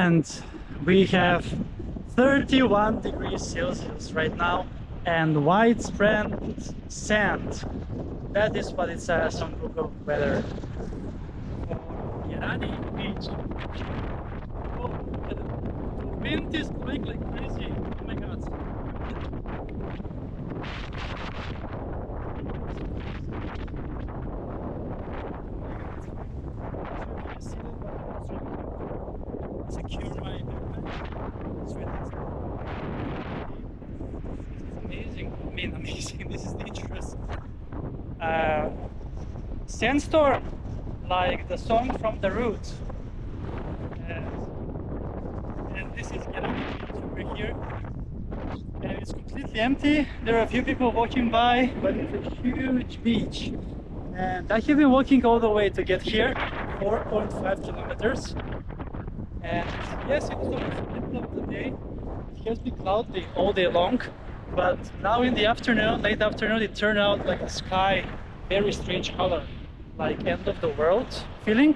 And we have 31 degrees Celsius right now and widespread sand. That is what it says on Google Weather for Gerani Beach. Oh, the wind is blowing like crazy. Oh my god. Secure my backpack. It's really amazing. I mean, amazing. This is dangerous. Sandstorm, like the song from The Root. And this is Gerani Beach over here. And it's completely empty. There are a few people walking by, but it's a huge beach. And I have been walking all the way to get here, 4.5 kilometers. And yes, it was almost the middle of the day. It has been cloudy all day long, but now in the afternoon, late afternoon, it turned out like the sky, very strange color, like end of the world feeling.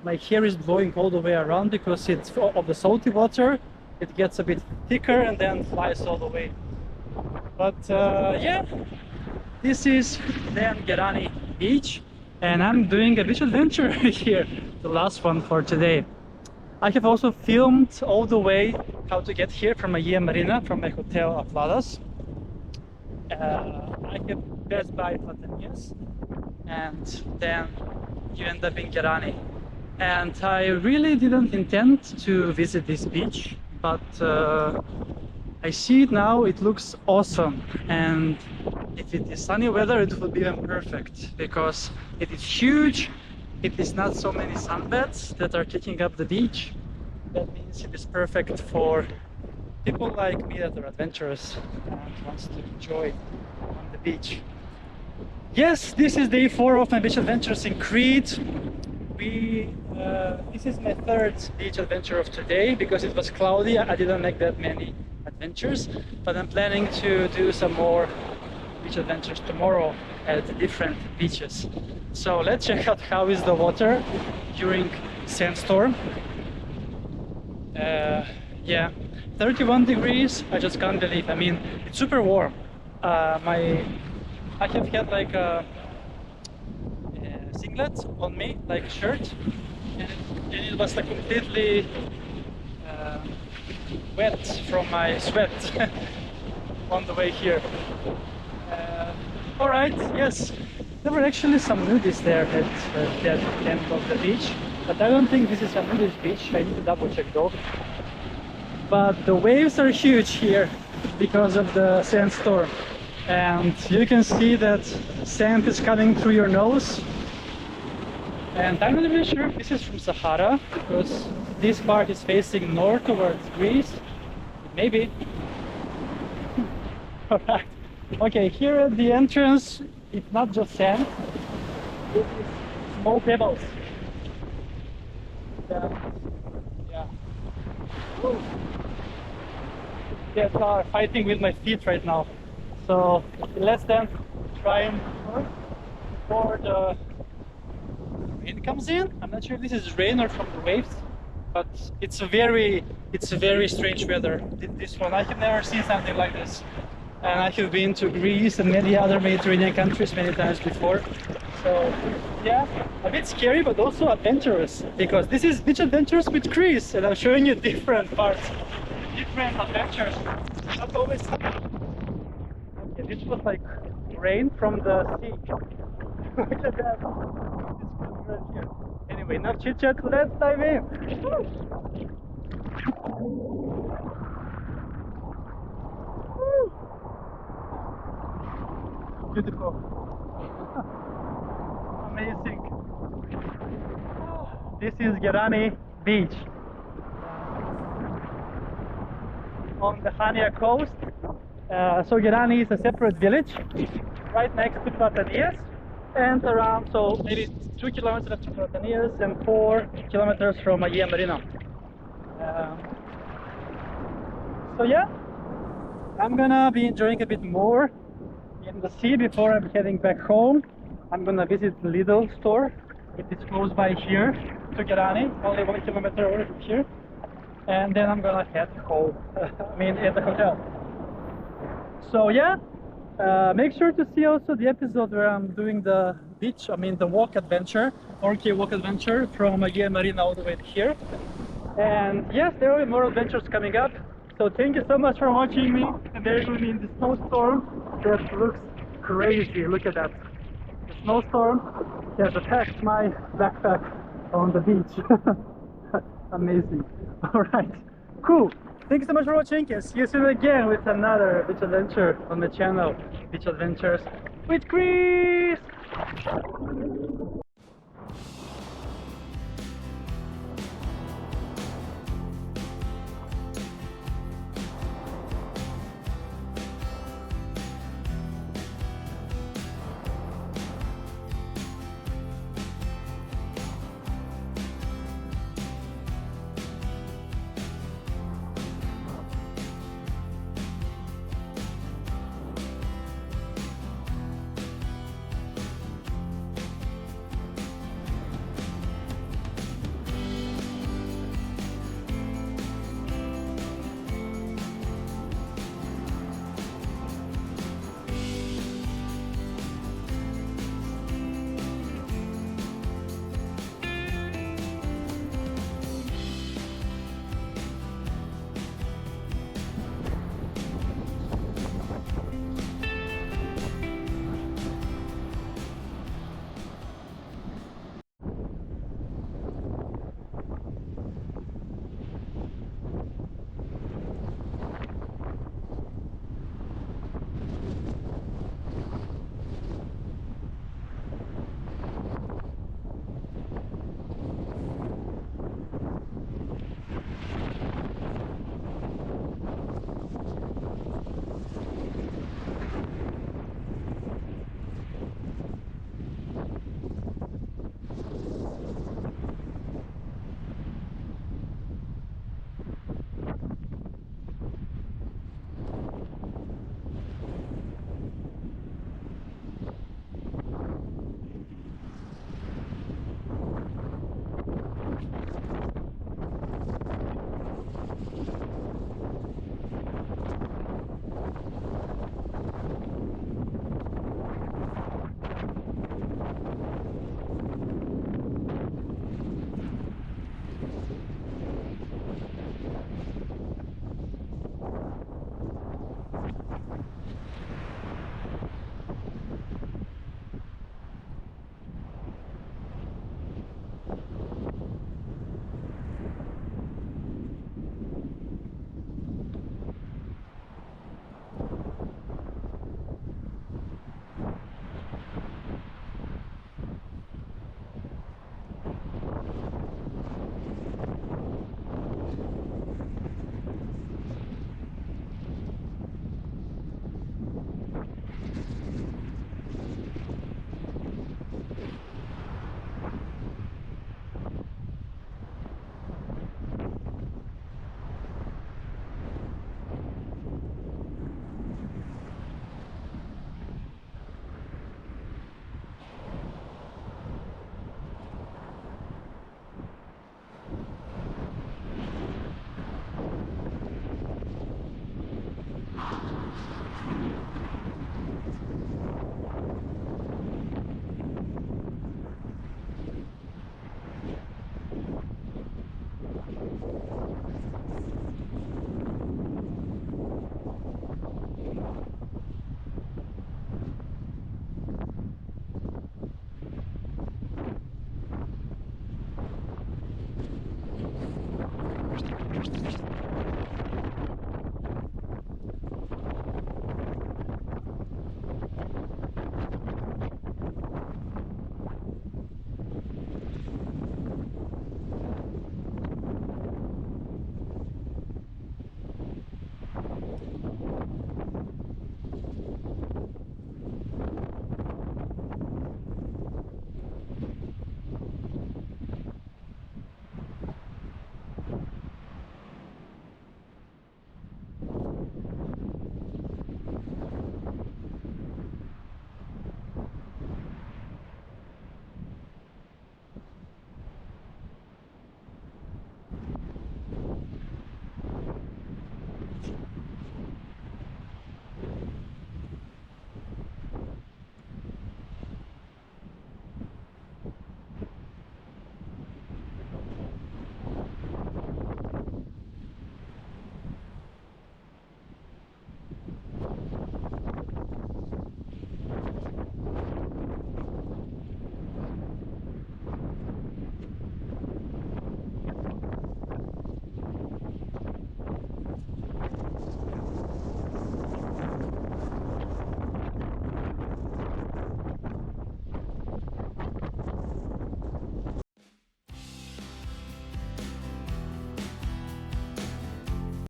My hair is blowing all the way around because it's of the salty water. It gets a bit thicker and then flies all the way. But yeah, this is then Gerani Beach, and I'm doing a beach adventure here, the last one for today. I have also filmed all the way how to get here from Aegean Marina, from my hotel at Ladas. I have passed by Platanias, and then you end up in Gerani. And I really didn't intend to visit this beach, but I see it now. It looks awesome, and if it is sunny weather, it would be even perfect because it is huge. It is not so many sunbeds that are taking up the beach. That means it is perfect for people like me that are adventurous and wants to enjoy on the beach. Yes, this is day 4 of my beach adventures in Crete. This is my 3rd beach adventure of today because it was cloudy. I didn't make that many adventures, but I'm planning to do some more beach adventures tomorrow at different beaches. So let's check out how is the water during sandstorm. Yeah, 31 degrees. I just can't believe. I mean, it's super warm. I have had like a singlet on me, like a shirt, and it was like completely wet from my sweat on the way here. All right, yes, there were actually some nudists there at that end of the beach, but I don't think this is a nudist beach. I need to double check though. But the waves are huge here because of the sandstorm, and you can see that sand is coming through your nose. And I'm not really sure if this is from Sahara because this part is facing north towards Greece. Maybe. Alright. Okay, here at the entrance, it's not just sand, it is small pebbles. Yeah. Woo. Yes, are fighting with my feet right now. So let's then try and work before the rain comes in. I'm not sure if this is rain or from the waves, but it's a very strange weather. This one, I have never seen something like this. And I have been to Greece and many other Mediterranean countries many times before. So yeah, a bit scary, but also adventurous, because this is beach adventures with Greece, and I'm showing you different parts, different adventures. Not always. Okay, this was like rain from the sea. Look at that. Right here. Anyway, enough chit chat. Let's dive in. Beautiful. Amazing. This is Gerani Beach on the Hania coast. So Gerani is a separate village right next to Platanias, and around, so maybe 2 kilometers from Platanias and 4 kilometers from Aegean Marina. So yeah, I'm gonna be enjoying a bit more in the sea before I'm heading back home. I'm gonna visit the Lidl store. It is close by here to Gerani, only 1 kilometer away from here. and then I'm gonna head home. I mean, at the hotel. So yeah, make sure to see also the episode where I'm doing the beach, I mean the walk adventure, 4K walk adventure from Aegean Marina all the way to here. And yes, there will be more adventures coming up. So thank you so much for watching me and bearing with me in the snowstorm that looks crazy. Look at that. The snowstorm has attacked my backpack on the beach. Amazing. Alright, cool. Thank you so much for watching, and see you soon again with another beach adventure on the channel, Beach Adventures with Chris!